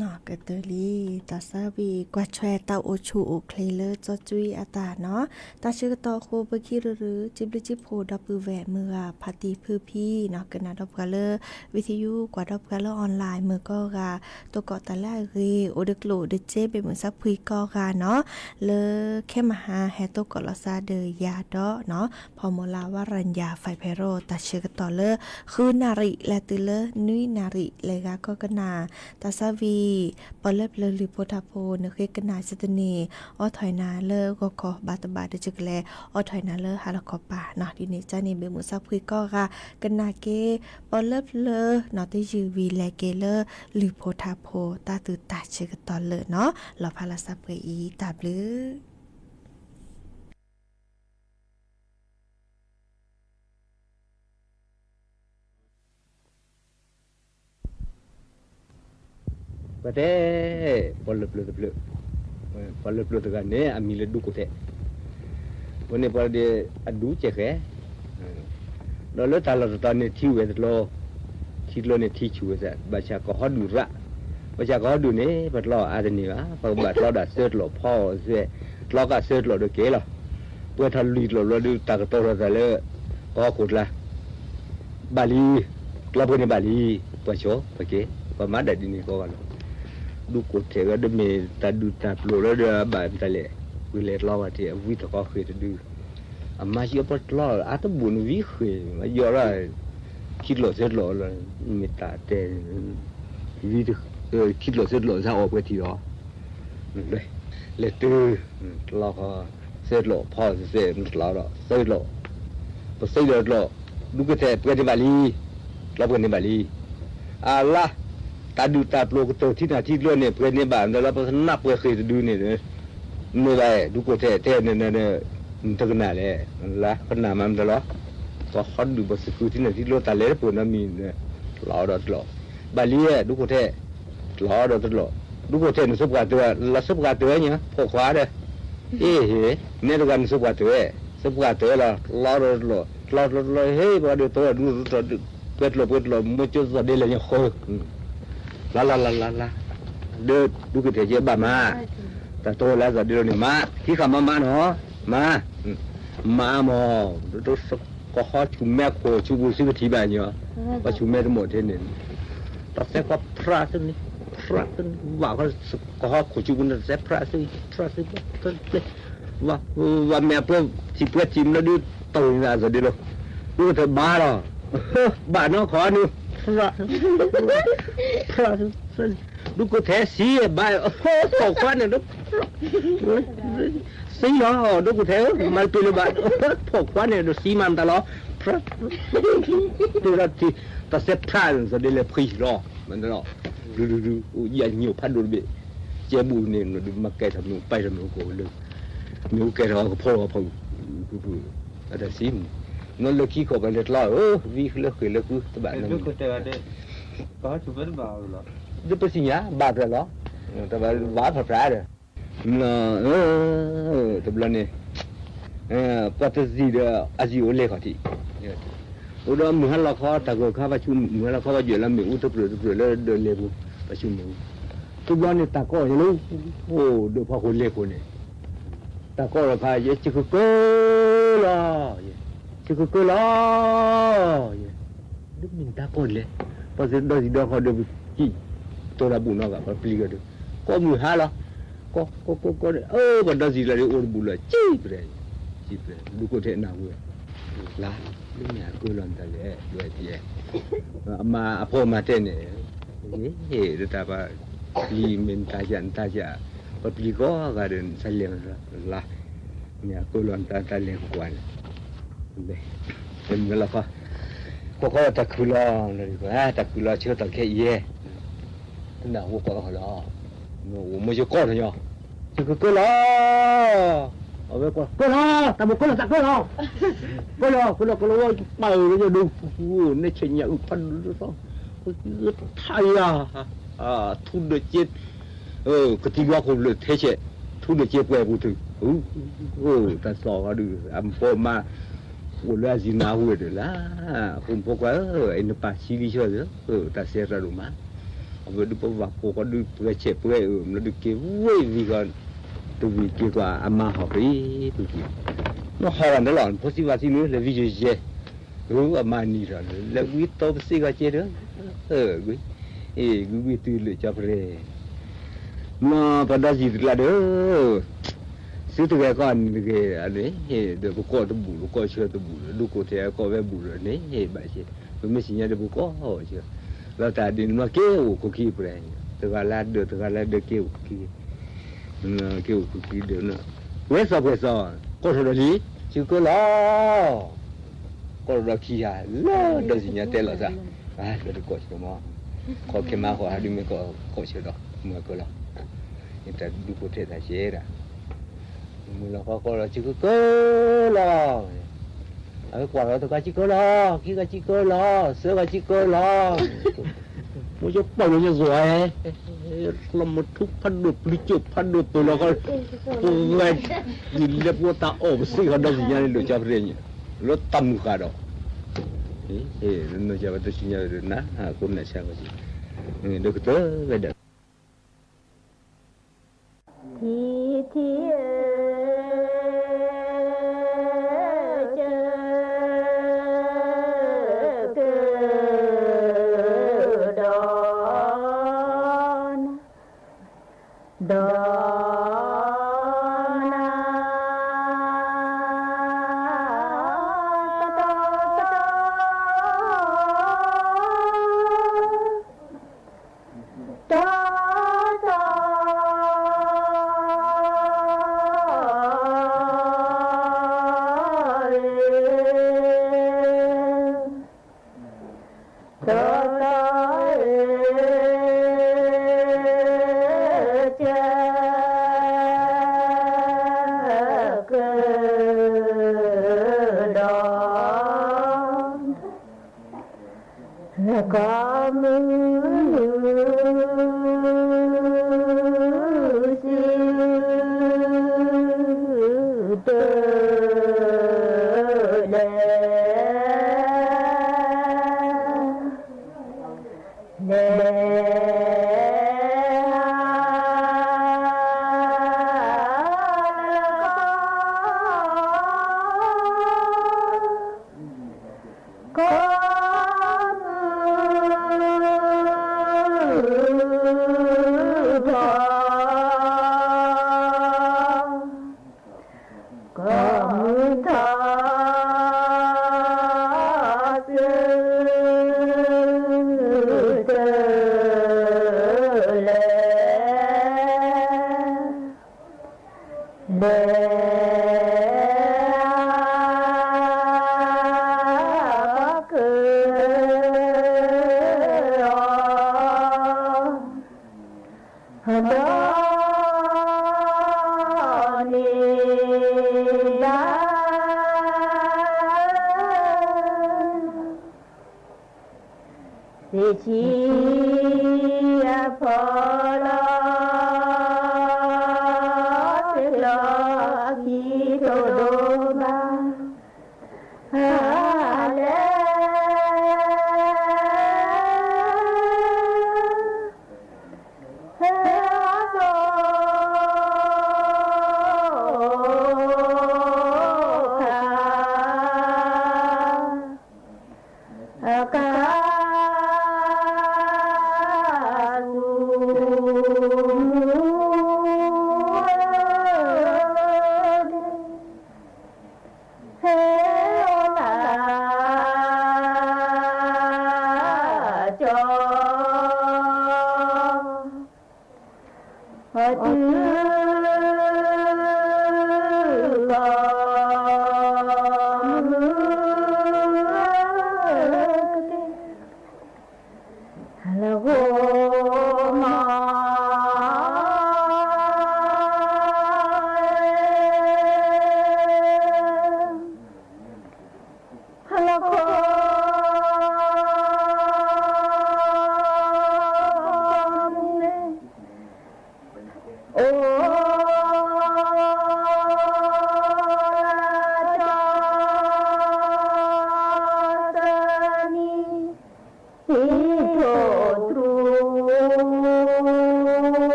นอกกะเตอรี่ตาซาวีกว่าแชร์ตาโอชูโอเคเลอร์จอจุยอาตาเนาะตาชื่อตอโคเบคิหรือจิบลิจิโพดับปือแหวเมื่อพาตีพื้พี่เนาะกันนะดับกะเลอร์วิทยุกว่าดับกะเลอร์ออนไลน์เมื่อก็กาตัวเกาะตาลาเรโอเดกโลเดเจเป็นเหมือนซับพุยก็กาเนาะเลอแค่มาหาแฮตัวเกาะลอซาเดยาดอเนาะพอโมลาวารัญญาไฟเพโรตาชื่อตอเลอร์คือนาริและตือเลอนุยนาริเลยกาก็กนาตาซาวีปอเล็บเลลิโพทาโพนเคกนาสตนีออถอยนาเลก็ขอบาตบาดจึกแลออถอยนาเลฮาลกอป่าเนาะดิเนจานี่เบมุซับคุยก็กะกันนาเกปอเล็บเลเนาะที่ยืวีแลเกเลลิโพทาโพตาตือตาเชกตอนเลเนาะเราพาลาซับเกอีตาบลือประเทศพอลเปลือกพอลเปลือกกันเนี่ยมีเลดูกุเทวันนี้พอเดี๋ยวดูเจ๊แค่เราเลือกตอนนี้ที่เวทโลที่โลเนี่ยที่ชูเสร็จบัชก็ฮอดูระบัชก็ฮอดูเนี่ยบัดเราอาจจะนี่วะพอบัดเราดัดเสื้อหล่อพ่อเสื้อเราก็เสื้อหล่อดูเก๋หรอเพื่อทะลุเราดูตากระโตเราแต่เลยก็ขุดละบาลีเราพูดในบาลีปะโชปะเก๋ปะมาดัดดินี่ก็กันดูกดเถอะก็มีตาดูตาปลุกแล้วเดี๋ยวแบบตะเล่วิเลตเราว่าที่วิธีก็เคยจะดูอามาชีพอเราอาจจะบุญวิเคยมาเยอะเลยคิดหล่อเสร็จหล่อเลยมีตาแต่วิธีคิดหล่อเสร็จหล่อจะออกไปทีอ๋อเลยตื้อเราก็เสร็จหล่อพอเสร็จเราเนาะเสร็จหล่อพอเสร็จหล่อดูก็แต่เพื่อนในบาลีเราเพื่อนในบาลีAllahตาดูตาปลุกตัวที่นาที่เรื่องเนี่ยเพื่อนเนี่ยบ้านแล้วเรานับเพื่อเคยจะดูเนี่ยเมื่อไรดูก็เท่เนี่ยมันตะกันน่ะเลยละขนาดมันตลอดก็ฮอตดูบสกุลที่นาที่เรื่องตาเล่ปุ่นน้ำมีเนี่ยหล่อดอดหล่อบาลีดูก็เท่หล่อดอดหล่อดูก็เท่ในสุภาพตัวละสุภาพตัวเนี่ยพวกขวาเด้เฮ้เนี่ยดูกันสุภาพตัวละหล่อดอดหล่อหล่อเฮ้ยพอดูตัวดูเปิดหล่อมันจะสะดุดเลยเนี่ยโคลาเดินดูกิจเจ็บบ้ามาแต่โตแล้วจะเดินนี่มาที่คำมาเนาะมาหมอดูสักก็ฮอชุมแม่โคชูบุสิกทีแบบเนาะว่าชุมแม่ทั้งหมดเท่านี้แต่แต่ก็พระตัวนี้ว่าก็ฮอโคชูบุนแต่พระตัวว่าแม่เพื่อที่เพื่อจิมแล้วดูโตนี่จะเดินดูเธอบ้าหรอบ้าเนาะขอดูดูก็แท้สีใบตกควันเนี่ยดูสีเนาะดูก็แท้มันเป็นแบบตกควันเนี่ยดูสีมันตลอดดูแล้วที่ตัดเส้นพลาดจะได้เลยพรีรอมันตลอดดูอย่าเหนียวพันดูเบเจ้าบุญเนี่ยดูมาแกทำนูไปทำนูโกเลยนูแกทำก็พ่อดูแต่สีนั่นเลยขี้ก็ไปเล็ดล้อวิ่งเลือกคือตบนั่นดูก็แต่ได้ก็ชุบเป็นบ่าวหรอดูไปสิยะบาดเหรอแต่ว่าว้าผ่าปลาเด้อตบแล้วเนี่ยปัตติเดอาจิโอเล่ขอที่อุดมมือเราเขาตะโกข้าประชุมมือเราเขาว่าอยู่แล้วมีอุตเปลือยแล้วเดินเร็วประชุมมือทุกวันเนี่ยตะโกยังรู้โอ้ดูพอคนเล็กคนเนี่ยตะโกเราพายเยอะจิกโก้ล่ะจิกโก้ล่ะดูมินตะโกเลยพอเสร็จดอกเขาเดินกี่ตัวละบุญก็พอพลีกันดูก็มือหาละก็บันดาสิละโอ้บุญละจีบเลยดูก็เทน่าเว้ยละดูเนี่ยกูลองทะเลด้วยที่มาพ่อมาเต้นเนี่ยดูตาบ้าลีมินตาจันพอพลีก็เดินสั่งเลี้ยงละเนี่ยกูลองตาเลี้ยงกวนเลยเป็นเวลาพอก็ตะคุลองเลยก็ตะคุลองเชื่อตะแค่เย่น่าหัวก็เขาละ我们就告诉你，这个够了，我们够了，咱们够了，咱够了，我买了就ดู那钱也พัน了太呀ทุนเดือดเจ็ดก็ที่ว่าคนเลยเทเชทุนเดือดเจ็ดแหวกูถึงแต่สองก็ดูอันพอมาวันละจีน่าหัวเดือดละผมพกว่าไอ้นป้าชีวิตเชื่อแต่เสียระดูมา vừa được vào phố có được vừa chẹp vừa nó được kia vui vì còn từ vì kia qua ama học đi từ kia nó họ là nó lòn possible và nữa là vì gì cứ ama ni rồi là quý tốt xí cái chế đó quý quý từ lựa chọn rồi mà pada gì là đó sự từ cái con cái anh ấy được có tôi bù có chưa tôi bù được có thể có về bù rồi đấy vậy chứ tôi mới xin nhà được có hỏi chưa là ta đi nó kêu có khi vậy từ là được kêu khi được nữa quét sao có thể là gì chứ có lo có là khi à lo được gì nhà tên là sao được có chứ mà có cái mà họ đi mới có chưa đó mà có lo người ta đi có thể là chế ra mình là có là chứ có lo ở quán đó tôi chỉ có lo kia cái chỉ có lo sữa cái chỉ có lo một chút bao nhiêu rồi làm một chút phân được lịch chụp phân được tôi nó có người nhìn đẹp của ta ổn xí còn đâu gì nha được cho riêng nhỉ nó tâm cả đó nó cho tôi xin nhớ được nè cũng là sao cái gì được tới về được thì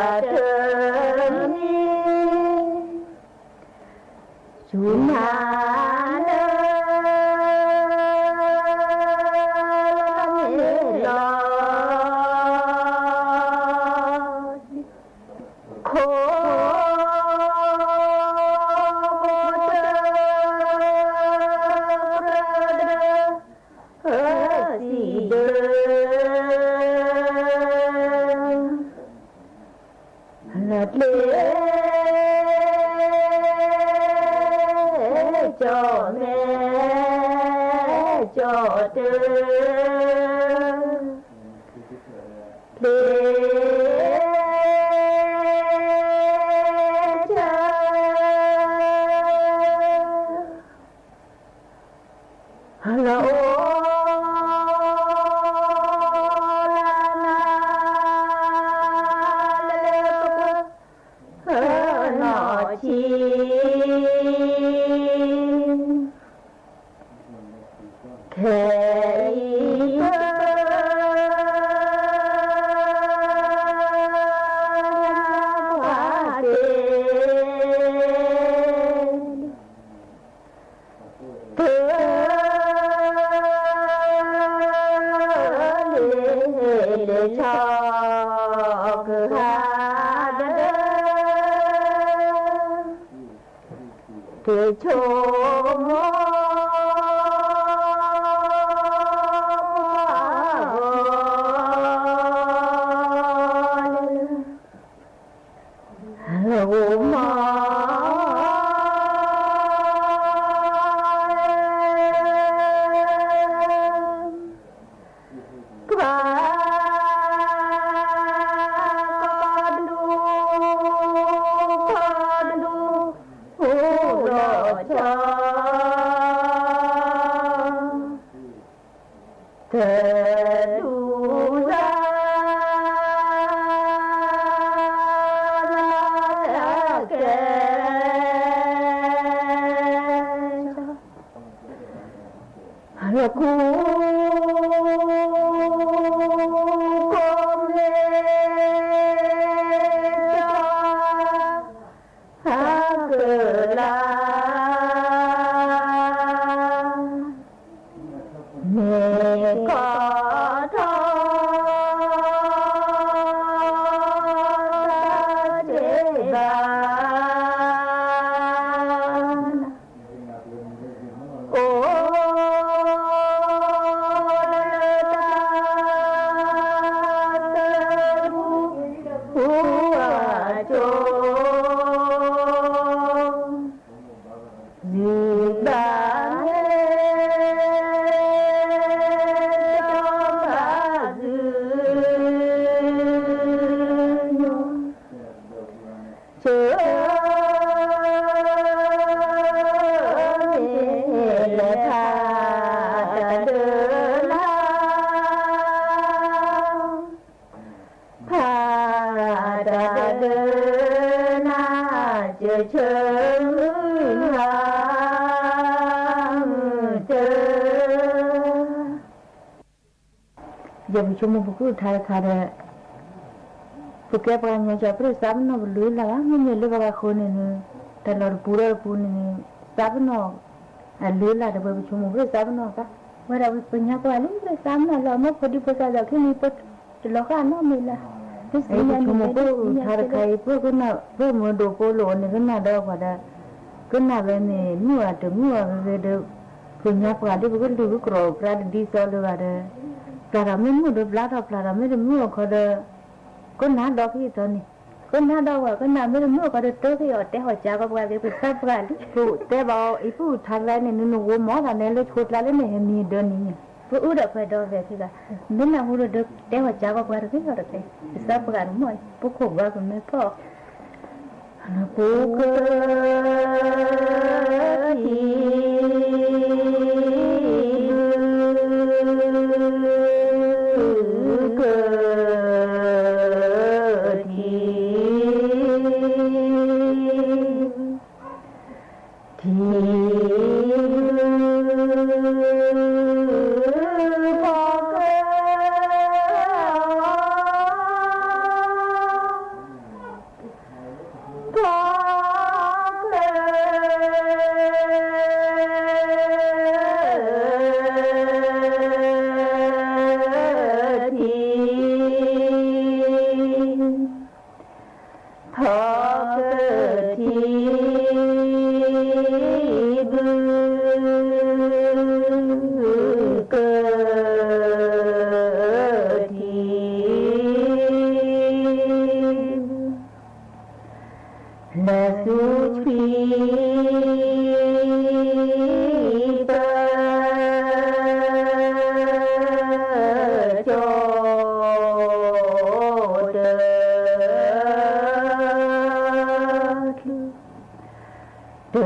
bà thơ chúng hà lo khổ cho mẹ cho tư hello để cho जब चुम्मा बुकु उठा खा रहे तो क्या पता नहीं जब पर सब ना बोलू लगा मुझे ले बगा खोने ने तलर पूरा पूने ने सब ना ले ला तो जब चुम्मा पर सब ना का वरा पुन्या को आलू पर सब ना ला मत फटी पसा जाके नहीं पट तो लगा ना मिला चुम्मा को उठा खाई पर को मुंडो को लोने को ना दो पड़ा को ना बने मुआ तो मुआ वे punya pengadu bukan dulu kerja pernah di Solo ada pelajaran mu dulu belajar pelajaran mu kalau kon nak dah kita ni kon nak dah wah kon nak mu kalau tu kita teh hoja kau buat dia besar berali tu teh bawa ibu thailand ni nunggu mau lah ni lu thut lah ni ni dah ni tu udah pada betul lah ni nak udah teh hoja kau buat dia kalau teh besar berali mu pukul buat pun ni pok pukul อเกิดที่บือเกิดที่และสุขีเกิดจเดิ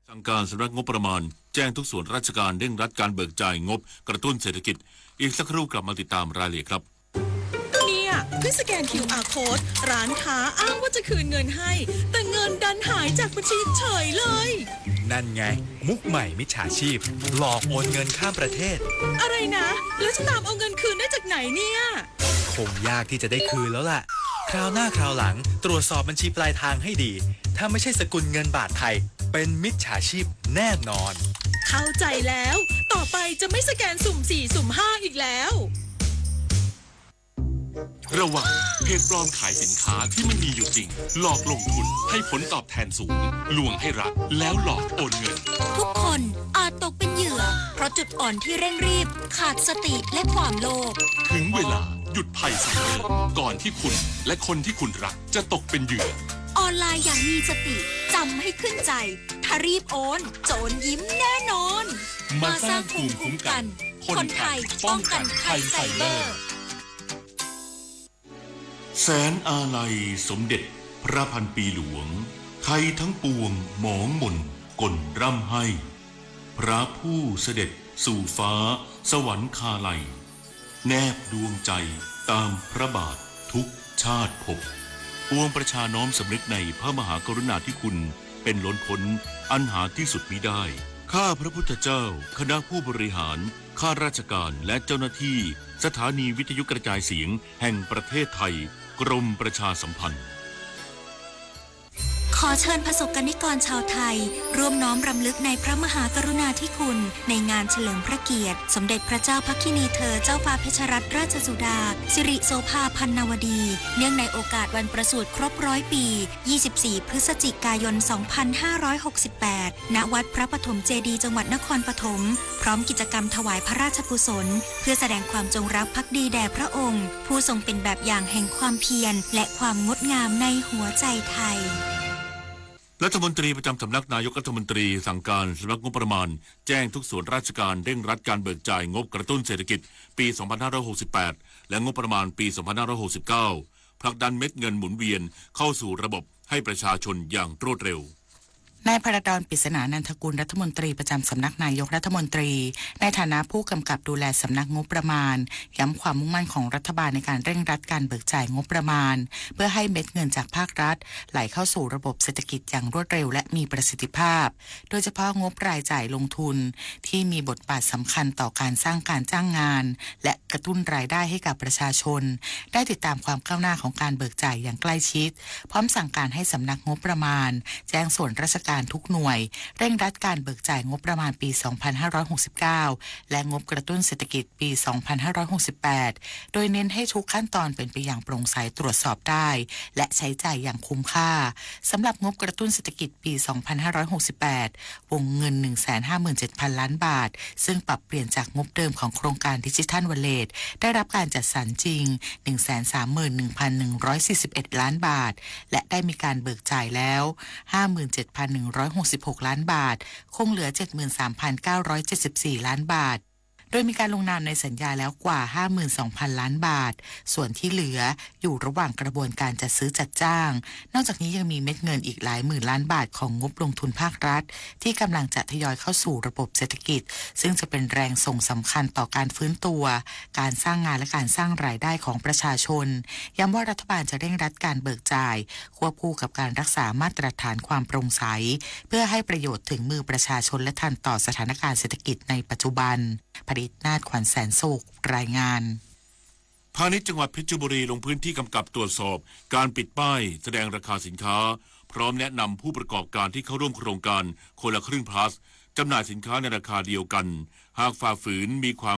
สั่งการสำนักงบประมาณแจ้งทุกส่วนราชการเร่งรัดการเบิกจ่ายงบกระตุ้นเศรษฐกิจอีกสักครู่กลับมาติดตามรายละเอียดครับเนี่ยเพื่อสแกน QR code ร้านค้าอ้างว่าจะคืนเงินให้แต่เงินดันหายจากบัญชีเฉยเลยนั่นไงมุกใหม่มิจฉาชีพหลอกโอนเงินข้ามประเทศอะไรนะแล้วจะตามเอาเงินคืนได้จากไหนเนี่ยคงยากที่จะได้คืนแล้วล่ะคราวหน้าคราวหลังตรวจสอบบัญชีปลายทางให้ดีถ้าไม่ใช่สกุลเงินบาทไทยเป็นมิจฉาชีพแน่นอนเข้าใจแล้วต่อไปจะไม่สแกนสุ่ม4สุ่ม5อีกแล้วระวังเพจปลอมขายสินค้าที่ไม่มีอยู่จริงหลอกลงทุนให้ผลตอบแทนสูงลวงให้รักแล้วหลอกโอนเงินทุกคนอาจตกเป็นเหยื่อเพราะจุดอ่อนที่เร่งรีบขาดสติและความโลภถึงเวลาหยุดภัยไซเบอร์ก่อนที่คุณและคนที่คุณรักจะตกเป็นเหยื่อออนไลน์อย่างมีสติจำให้ขึ้นใจถ้ารีบโอนโจรยิ้มแน่นอนมาสร้างภูมิคุ้มกันคนไทยป้องกันภัยไซเบอร์แสนอาลัยสมเด็จพระพันปีหลวงไทยทั้งปวงหมองมนกลร่ำให้พระผู้เสด็จสู่ฟ้าสวรรคาลัยแนบดวงใจตามพระบาททุกชาติภพปวงประชาน้อมสำนึกในพระมหากรุณาธิคุณเป็นล้นพ้นอันหาที่สุดมิได้ข้าพระพุทธเจ้าคณะผู้บริหารข้าราชการและเจ้าหน้าที่สถานีวิทยุกระจายเสียงแห่งประเทศไทยกรมประชาสัมพันธ์ขอเชิญประสบกนิกรชาวไทยร่วมน้อมรำลึกในพระมหากรุณาธิคุณในงานเฉลิมพระเกียรติสมเด็จพระเจ้าพักคินีเธอเจ้าฟ้าเพชรรัตนราชสุดาสิริโสภาพันนวดีเนื่องในโอกาสวันประสูติครบ100 ปี24 พฤศจิกายน 2568 ณ วัดพระปฐมเจดีย์จังหวัดนครปฐมพร้อมกิจกรรมถวายพระราชกุศลเพื่อแสดงความจงรักภักดีแด่พระองค์ผู้ทรงเป็นแบบอย่างแห่งความเพียรและความงดงามในหัวใจไทยรัฐมนตรีประจำสำนักนายกรัฐมนตรีสั่งการสำนักงบประมาณแจ้งทุกส่วนราชการเร่งรัดการเบิกจ่ายงบกระตุ้นเศรษฐกิจปี 2568 และงบประมาณปี 2569 ผลักดันเม็ดเงินหมุนเวียนเข้าสู่ระบบให้ประชาชนอย่างรวดเร็วนายพระดอน ปริศนานันทกุลรัฐมนตรีประจำสำนักนายกรัฐมนตรีในฐานะผู้กำกับดูแลสำนักงบประมาณย้ำความมุ่งมั่นของรัฐบาลในการเร่งรัดการเบิกจ่ายงบประมาณเพื่อให้เม็ดเงินจากภาครัฐไหลเข้าสู่ระบบเศรษฐกิจอย่างรวดเร็วและมีประสิทธิภาพโดยเฉพาะงบรายจ่ายลงทุนที่มีบทบาทสำคัญต่อการสร้างการจ้างงานและกระตุ้นรายได้ให้กับประชาชนได้ติดตามความก้าวหน้าของการเบิกจ่ายอย่างใกล้ชิดพร้อมสั่งการให้สำนักงบประมาณแจ้งส่วนราชการทุกหน่วยเร่งรัดการเบิกจ่ายงบประมาณปี 2569 และงบกระตุ้นเศรษฐกิจปี 2568 โดยเน้นให้ทุกขั้นตอนเป็นไปอย่างโปร่งใสตรวจสอบได้และใช้จ่ายอย่างคุ้มค่าสำหรับงบกระตุ้นเศรษฐกิจปี 2568 วงเงิน 157,000 ล้านบาทซึ่งปรับเปลี่ยนจากงบเดิมของโครงการดิจิทัลวอลเล็ตได้รับการจัดสรรจริง 131,141 ล้านบาทและได้มีการเบิกจ่ายแล้ว 57,166 ล้านบาทคงเหลือ 73,974 ล้านบาท โดยมีการลงนามในสัญญาแล้วกว่า 52,000 ล้านบาทส่วนที่เหลืออยู่ระหว่างกระบวนการจัดซื้อจัดจ้างนอกจากนี้ยังมีเม็ดเงินอีกหลายหมื่นล้านบาทของงบลงทุนภาครัฐที่กำลังจะทยอยเข้าสู่ระบบเศรษฐกิจซึ่งจะเป็นแรงส่งสำคัญต่อการฟื้นตัวการสร้างงานและการสร้างรายได้ของประชาชนย้ำว่ารัฐบาลจะเร่งรัดการเบิกจ่ายควบคู่กับการรักษามาตรฐานความโปร่งใสเพื่อให้ประโยชน์ถึงมือประชาชนและทันต่อสถานการณ์เศรษฐกิจในปัจจุบันผลิตนาฏขวัญแสนสุขรายงานพาณิชย์จังหวัดเพชรบุรีลงพื้นที่กำกับตรวจสอบการปิดป้ายแสดงราคาสินค้าพร้อมแนะนำผู้ประกอบการที่เข้าร่วมโครงการคนละครึ่งพลัสจำหน่ายสินค้าในราคาเดียวกันหากฝ่าฝืนมีความ